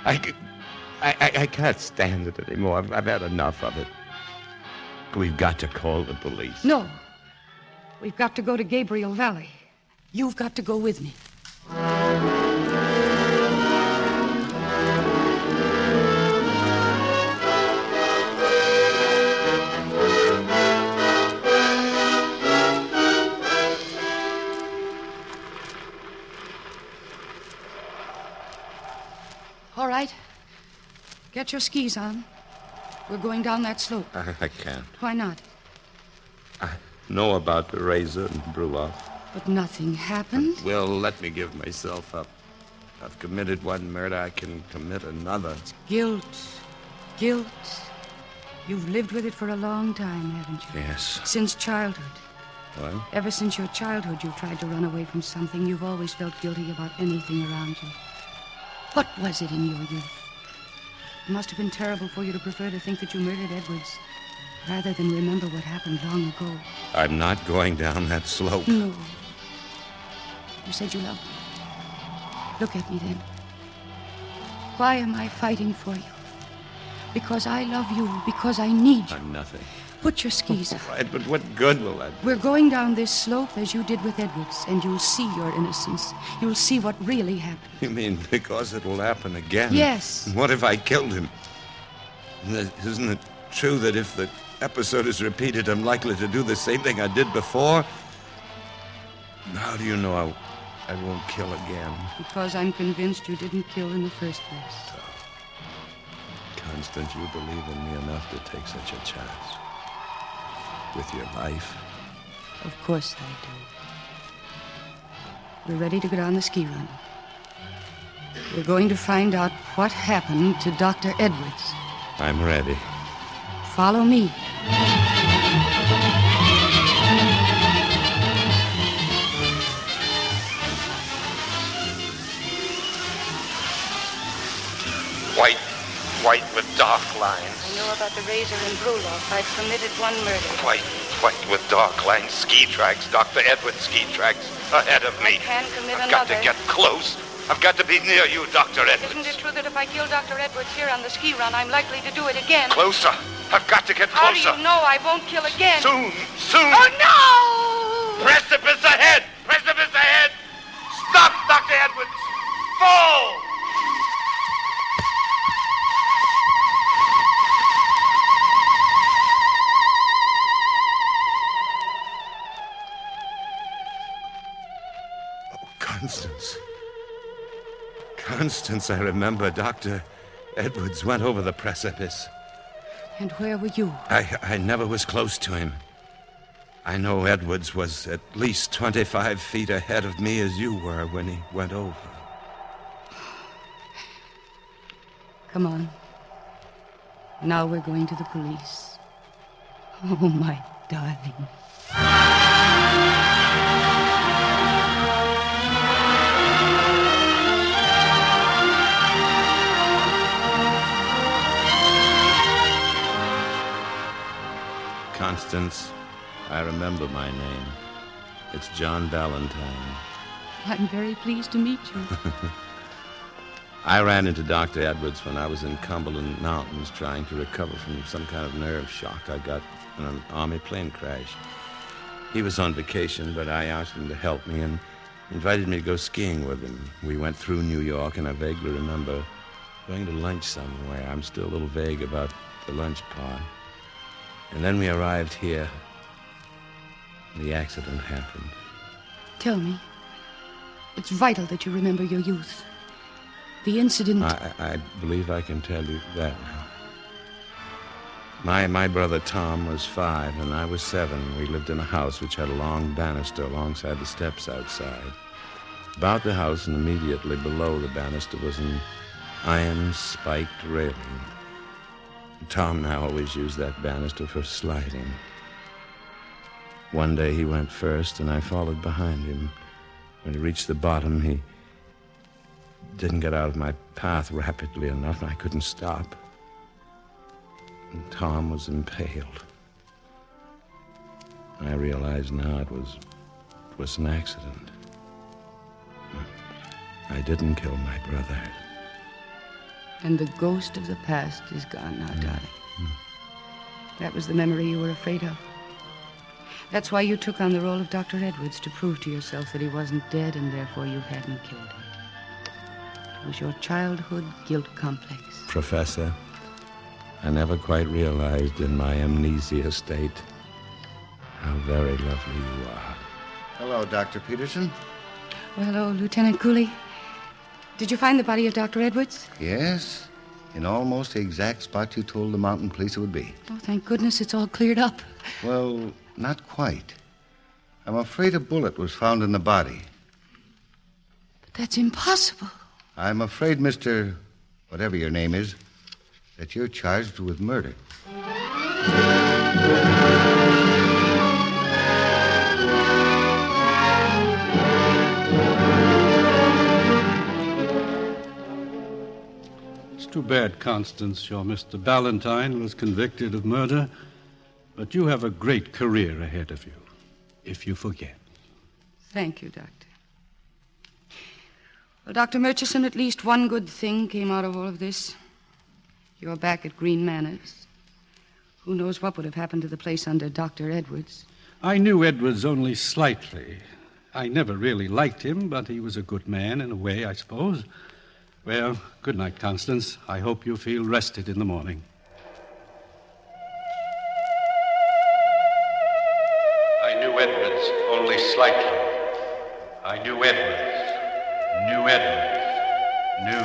I can't stand it anymore. I've had enough of it. We've got to call the police. No. We've got to go to Gabriel Valley. You've got to go with me. All right. Get your skis on. We're going down that slope. I can't. Why not? I know about the razor and brew-off. But nothing happened? Well, let me give myself up. I've committed one murder. I can commit another. It's guilt. Guilt. You've lived with it for a long time, haven't you? Yes. Since childhood. What? Ever since your childhood, you've tried to run away from something. You've always felt guilty about anything around you. What was it in your youth? It must have been terrible for you to prefer to think that you murdered Edwards rather than remember what happened long ago. I'm not going down that slope. No. You said you loved me. Look at me then. Why am I fighting for you? Because I love you, because I need you. I'm nothing. Put your skis on. Right, but what good will that do? We're going down this slope as you did with Edwards, and you'll see your innocence. You'll see what really happened. You mean because it will happen again? Yes. What if I killed him? Isn't it true that if the episode is repeated, I'm likely to do the same thing I did before? How do you know I won't kill again? Because I'm convinced you didn't kill in the first place. Constance, you believe in me enough to take such a chance. With your life. Of course I do. We're ready to go down the ski run. We're going to find out what happened to Dr. Edwards. I'm ready. Follow me. White with dark lines. I know about the razor and Broloff. I've committed one murder. White with dark lines. Ski tracks. Dr. Edwards' ski tracks ahead of me. I can commit I've another. got to get close. I've got to be near you, Dr. Edwards. Isn't it true that if I kill Dr. Edwards here on the ski run, I'm likely to do it again? Closer. I've got to get How closer. do you know I won't kill again? Soon. Oh, no! Precipice ahead. Precipice ahead. Stop, Dr. Edwards. Fall. Constance, I remember Dr. Edwards went over the precipice. And where were you? I never was close to him. I know Edwards was at least 25 feet ahead of me as you were when he went over. Come on. Now we're going to the police. Oh, my darling. Constance, I remember my name. It's John Valentine. I'm very pleased to meet you. I ran into Dr. Edwards when I was in Cumberland Mountains trying to recover from some kind of nerve shock I got in an Army plane crash. He was on vacation, but I asked him to help me and invited me to go skiing with him. We went through New York, and I vaguely remember going to lunch somewhere. I'm still a little vague about the lunch part. And then we arrived here. The accident happened. Tell me. It's vital that you remember your youth. The incident... I believe I can tell you that now. My brother Tom was 5, and I was 7. We lived in a house which had a long banister alongside the steps outside. About the house and immediately below the banister was an iron spiked railing. Tom and I always used that banister for sliding. One day he went first, and I followed behind him. When he reached the bottom, he didn't get out of my path rapidly enough, and I couldn't stop. And Tom was impaled. I realize now it was an accident. I didn't kill my brother. And the ghost of the past is gone now, darling. That was the memory you were afraid of. That's why you took on the role of Dr. Edwards, to prove to yourself that he wasn't dead and therefore you hadn't killed him. It was your childhood guilt complex. Professor, I never quite realized in my amnesia state how very lovely you are. Hello, Dr. Peterson. Well, hello, Lieutenant Cooley. Did you find the body of Dr. Edwards? Yes, in almost the exact spot you told the mountain police it would be. Oh, thank goodness it's all cleared up. Well, not quite. I'm afraid a bullet was found in the body. But that's impossible. I'm afraid, Mr. whatever your name is, that you're charged with murder. bad, Constance. Your Mr. Ballantyne was convicted of murder, but you have a great career ahead of you, if you forget. Thank you, Doctor. Well, Dr. Murchison, at least one good thing came out of all of this. You're back at Green Manors. Who knows what would have happened to the place under Dr. Edwards? I knew Edwards only slightly. I never really liked him, but he was a good man in a way, I suppose. Well, good night, Constance. I hope you feel rested in the morning. I knew Edwards only slightly. I knew Edwards. Knew Edwards. Knew.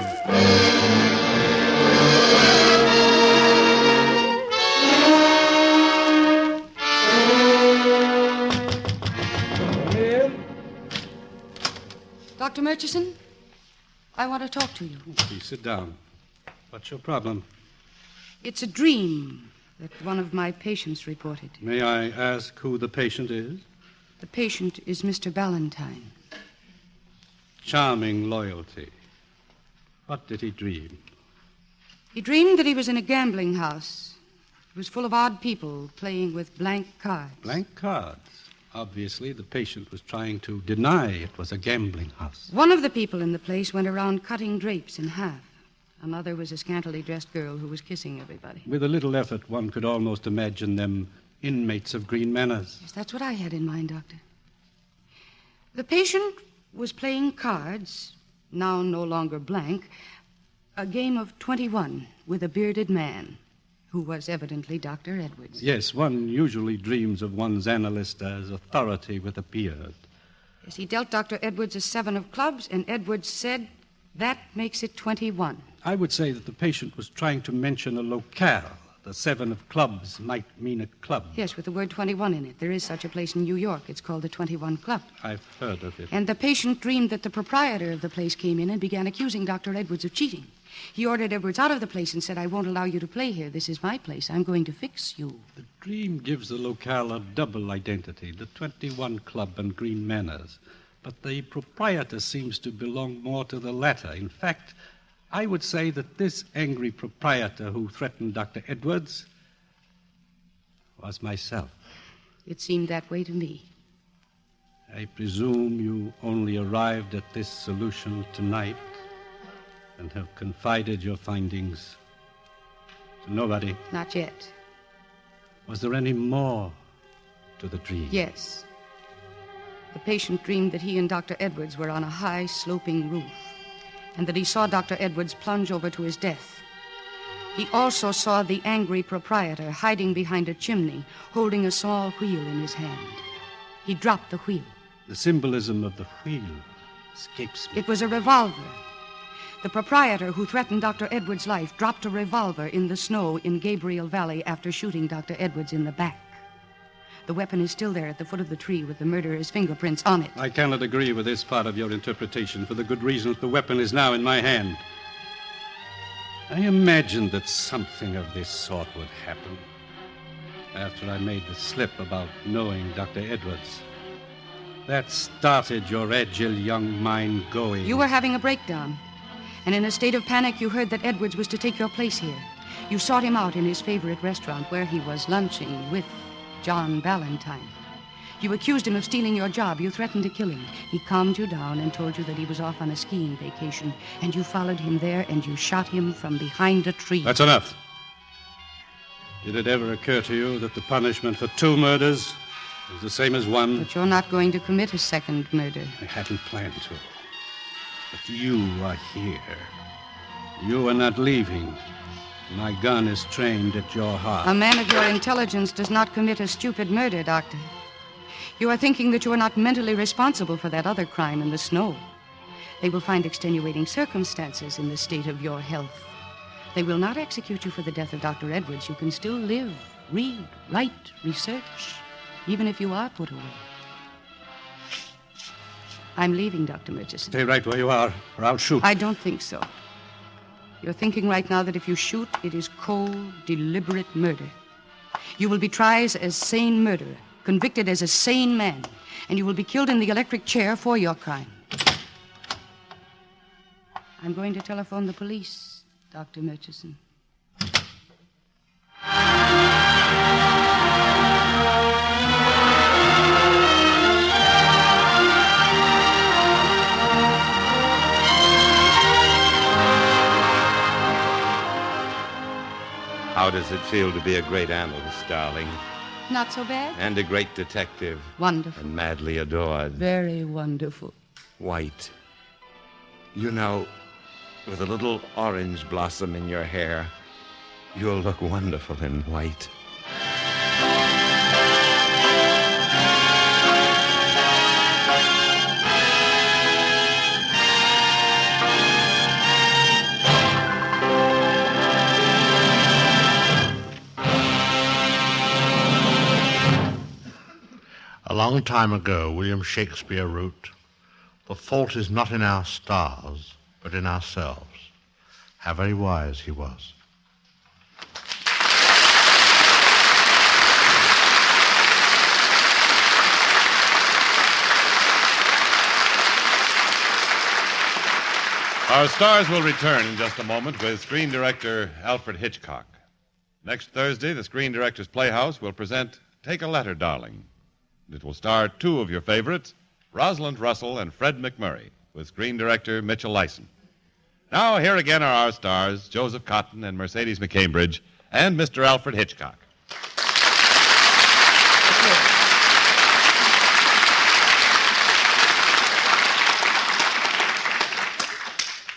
Dr. Murchison, I want to talk to you. Please sit down. What's your problem? It's a dream that one of my patients reported. May I ask who the patient is? The patient is Mr. Ballantyne. Charming loyalty. What did he dream? He dreamed that he was in a gambling house. It was full of odd people playing with blank cards. Blank cards? Obviously, the patient was trying to deny it was a gambling house. One of the people in the place went around cutting drapes in half. Another was a scantily dressed girl who was kissing everybody. With a little effort, one could almost imagine them inmates of Green Manors. Yes, that's what I had in mind, Doctor. The patient was playing cards, now no longer blank, a game of 21 with a bearded man, who was evidently Dr. Edwards. Yes, one usually dreams of one's analyst as authority with a beard. Yes, he dealt Dr. Edwards a 7 of clubs, and Edwards said, that makes it 21. I would say that the patient was trying to mention a locale. The 7 of clubs might mean a club. Yes, with the word 21 in it. There is such a place in New York. It's called the 21 Club. I've heard of it. And the patient dreamed that the proprietor of the place came in and began accusing Dr. Edwards of cheating. He ordered Edwards out of the place and said, I won't allow you to play here. This is my place. I'm going to fix you. The dream gives the locale a double identity, the 21 Club and Green Manors. But the proprietor seems to belong more to the latter. In fact, I would say that this angry proprietor who threatened Dr. Edwards was myself. It seemed that way to me. I presume you only arrived at this solution tonight and have confided your findings to nobody. Not yet. Was there any more to the dream? Yes. The patient dreamed that he and Dr. Edwards were on a high, sloping roof, and that he saw Dr. Edwards plunge over to his death. He also saw the angry proprietor hiding behind a chimney, holding a small wheel in his hand. He dropped the wheel. The symbolism of the wheel escapes me. It was a revolver. The proprietor who threatened Dr. Edwards' life dropped a revolver in the snow in Gabriel Valley after shooting Dr. Edwards in the back. The weapon is still there at the foot of the tree with the murderer's fingerprints on it. I cannot agree with this part of your interpretation for the good reason that the weapon is now in my hand. I imagined that something of this sort would happen after I made the slip about knowing Dr. Edwards. That started your agile young mind going. You were having a breakdown, and in a state of panic you heard that Edwards was to take your place here. You sought him out in his favorite restaurant where he was lunching with John Ballantyne. You accused him of stealing your job. You threatened to kill him. He calmed you down and told you that he was off on a skiing vacation, and you followed him there and you shot him from behind a tree. That's enough. Did it ever occur to you that the punishment for 2 murders is the same as 1? But you're not going to commit a second murder. I hadn't planned to. But you are here. You are not leaving. My gun is trained at your heart. A man of your intelligence does not commit a stupid murder, Doctor. You are thinking that you are not mentally responsible for that other crime in the snow. They will find extenuating circumstances in the state of your health. They will not execute you for the death of Dr. Edwards. You can still live, read, write, research, even if you are put away. I'm leaving, Dr. Murchison. Stay right where you are, or I'll shoot. I don't think so. You're thinking right now that if you shoot, it is cold, deliberate murder. You will be tried as sane murderer, convicted as a sane man, and you will be killed in the electric chair for your crime. I'm going to telephone the police, Dr. Murchison. How does it feel to be a great analyst, darling? Not so bad? And a great detective. Wonderful. And madly adored. Very wonderful. White. You know, with a little orange blossom in your hair, you'll look wonderful in white. A long time ago, William Shakespeare wrote, "The fault is not in our stars, but in ourselves." How very wise he was. Our stars will return in just a moment with screen director Alfred Hitchcock. Next Thursday, the Screen Directors Playhouse will present Take a Letter, Darling. It will star two of your favorites, Rosalind Russell and Fred McMurray, with screen director Mitchell Lyson. Now, here again are our stars, Joseph Cotten and Mercedes McCambridge, and Mr. Alfred Hitchcock.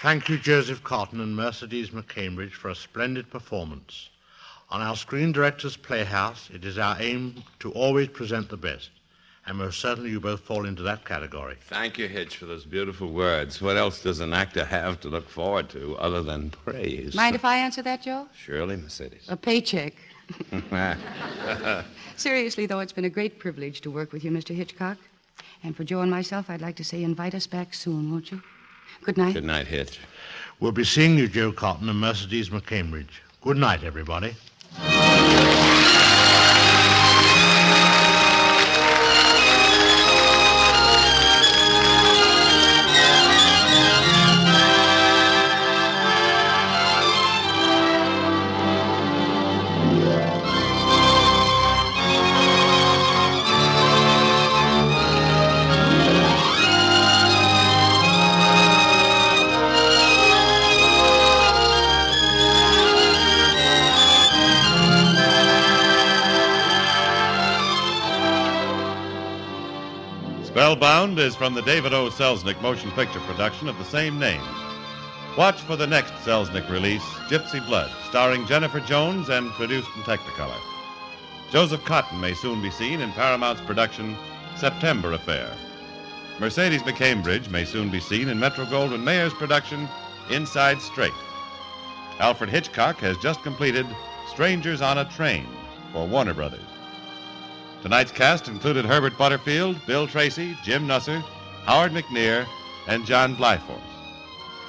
Thank you, Joseph Cotten and Mercedes McCambridge, for a splendid performance. On our Screen Directors Playhouse, it is our aim to always present the best. And most certainly you both fall into that category. Thank you, Hitch, for those beautiful words. What else does an actor have to look forward to other than praise? Mind if I answer that, Joe? Surely, Mercedes. A paycheck. Seriously, though, it's been a great privilege to work with you, Mr. Hitchcock. And for Joe and myself, I'd like to say invite us back soon, won't you? Good night. Good night, Hitch. We'll be seeing you, Joe Cotten and Mercedes McCambridge. Good night, everybody. Spellbound is from the David O. Selznick motion picture production of the same name. Watch for the next Selznick release, Gypsy Blood, starring Jennifer Jones and produced in Technicolor. Joseph Cotten may soon be seen in Paramount's production, September Affair. Mercedes McCambridge may soon be seen in Metro-Goldwyn-Mayer's production, Inside Straight. Alfred Hitchcock has just completed Strangers on a Train for Warner Brothers. Tonight's cast included Herbert Butterfield, Bill Tracy, Jim Nusser, Howard McNear, and John Blyforth.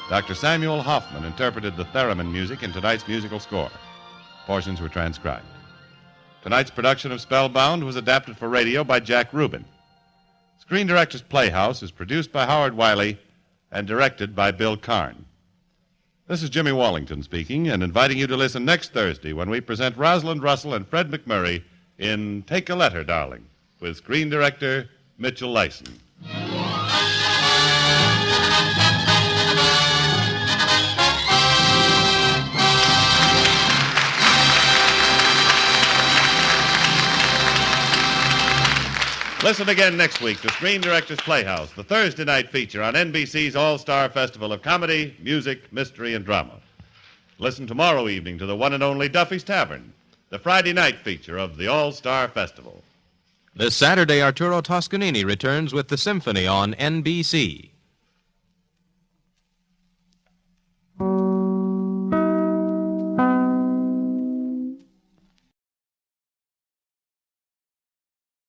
Dr. Samuel Hoffman interpreted the theremin music in tonight's musical score. Portions were transcribed. Tonight's production of Spellbound was adapted for radio by Jack Rubin. Screen Directors Playhouse is produced by Howard Wiley and directed by Bill Karn. This is Jimmy Wallington speaking and inviting you to listen next Thursday when we present Rosalind Russell and Fred McMurray in Take a Letter, Darling, with screen director Mitchell Lyson. Listen again next week to Screen Directors Playhouse, the Thursday night feature on NBC's All-Star Festival of Comedy, Music, Mystery, and Drama. Listen tomorrow evening to the one and only Duffy's Tavern, the Friday night feature of the All-Star Festival. This Saturday, Arturo Toscanini returns with the Symphony on NBC.